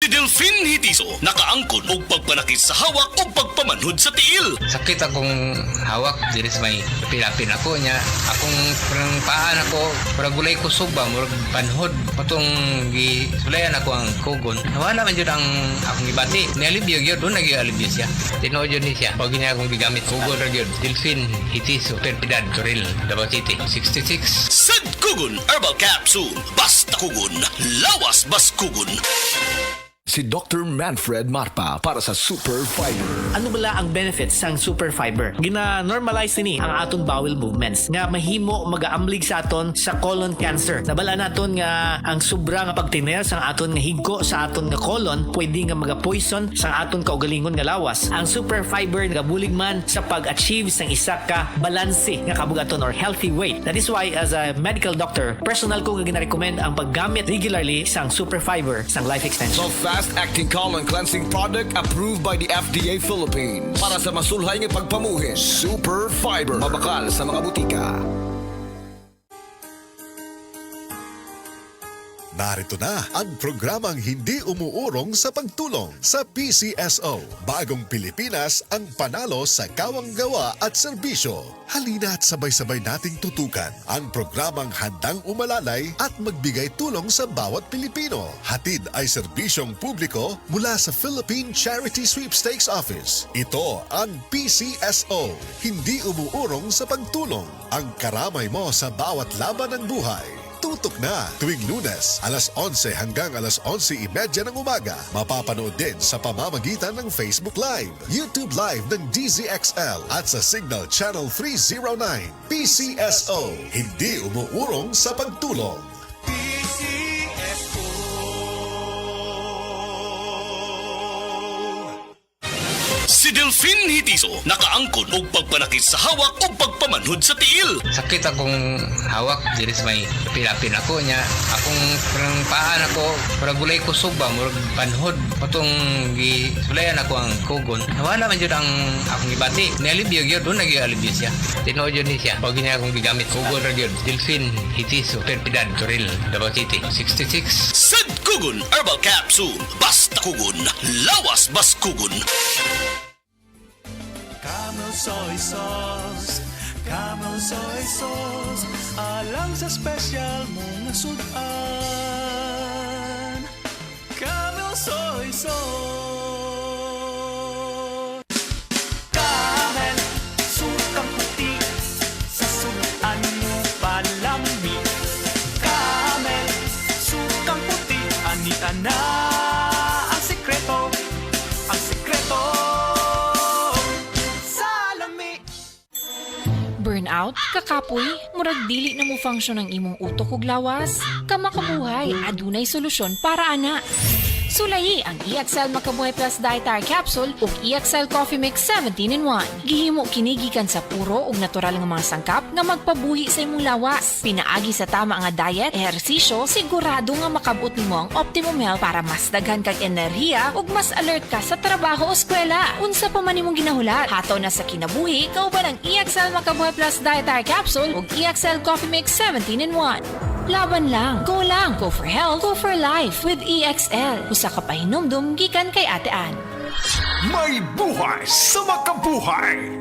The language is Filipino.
Si Delphine Hitiso nakaangkon og pagpanakit sa hawak o pagpamanhod sa tiil. Sakit akong hawak, diri sa may pilapin ako niya. Akong parang paan ako, parang gulay ko suba, murag panhod. Patong gisulayan ako ang kugon. Nawala man yun ang akong ibati. Nialibyo yun, doon nag-ialibyo siya. Tinood yun niya. Pag niya akong gigamit, kugon rin yun. Delphine Hitiso, Perpidad, Toril, Davao City, 66. Sad Kugon Herbal Capsule. Basta kugon, lawas bas kugon. Si Dr. Manfred Marpa para sa Super Fiber. Ano bala ang benefits sang super fiber? Gina-normalize ni ang aton bowel movements nga mahimo magaamlig sa aton sa colon cancer. Nabala naton nga ang sobra nga pagtiner sang aton nga higko sa aton nga colon pwede nga maga-poison sang aton kaugalingon nga lawas. Ang super fiber nagabulig man sa pag-achieve sang isa ka balanse nga kabugaton or healthy weight. That is why as a medical doctor, personal ko nga gina-recommend ang paggamit regularly sang super fiber sang life extension. Fast-acting colon cleansing product approved by the FDA Philippines. Para sa masulhay ng pagpamuhin, Super Fiber. Mabakal sa mga butika. Narito na ang programang hindi umuurong sa pagtulong sa PCSO. Bagong Pilipinas ang panalo sa kawang-gawa at serbisyo. Halina at sabay-sabay nating tutukan ang programang handang umalalay at magbigay tulong sa bawat Pilipino. Hatid ay serbisyong publiko mula sa Philippine Charity Sweepstakes Office. Ito ang PCSO. Hindi umuurong sa pagtulong. Ang karamay mo sa bawat laban ng buhay. Tutok na tuwing Lunes, alas 11 hanggang alas 11:30 ng umaga. Mapapanood din sa pamamagitan ng Facebook Live, YouTube Live ng DZXL at sa Signal Channel 309. PCSO, hindi umuurong sa pagtulong. Si Delphine Hitiso nakaangkon og pagpanakit sa hawak o pagpamanhod sa tiil. Sakit akong hawak, diri sa may pilapin ako niya. Akong parang paan ako, parang gulay ko suba, murag panhod. Patong gisulayan ako ang kugon. Nawala man yun ang akong ibati. Nialibyo yun, doon nag-ialibyo siya. Tinood yun niya. Pag niya akong gigamit, kugon rin yun. Delphine Hitiso, Perpidad, Toril, Davao City, 66. Sad Kugon Herbal Capsule. Basta kugon, lawas bas kugon. Camel soy sauce, Camel soy sauce, alang sa special mong sudan. Camel soy sauce. Camel, sukang puti, sa sudan mo palami. Camel, sukang puti, anita na ang sekreto, ang sekreto. Burnout, kakapoy, murag dili na mo function ang imong utok ug lawas. Kamakabuhay, adunay solusyon para ana. Sulayi ang EXL Makabuhay Plus Dietary Capsule ug EXL Coffee Mix 17-in-1. Gihimo kini gikan sa puro ug natural nga mga sangkap nga magpabuhi sa imong lawas. Pinaagi sa tama nga diet, ehersisyo, sigurado nga makabot nimo ang optimum health para mas daghan kag enerhiya ug mas alert ka sa trabaho o eskwela. Unsa pa man imong ginahulat, hataw na sa kinabuhi, kauban ang EXL Makabuhay Plus Dietary Capsule ug EXL Coffee Mix 17-in-1. Laban lang, go for health, go for life with EXL. Usa ka pahinumdum gikan kay Ate Ann. May buhay sa makabuhay.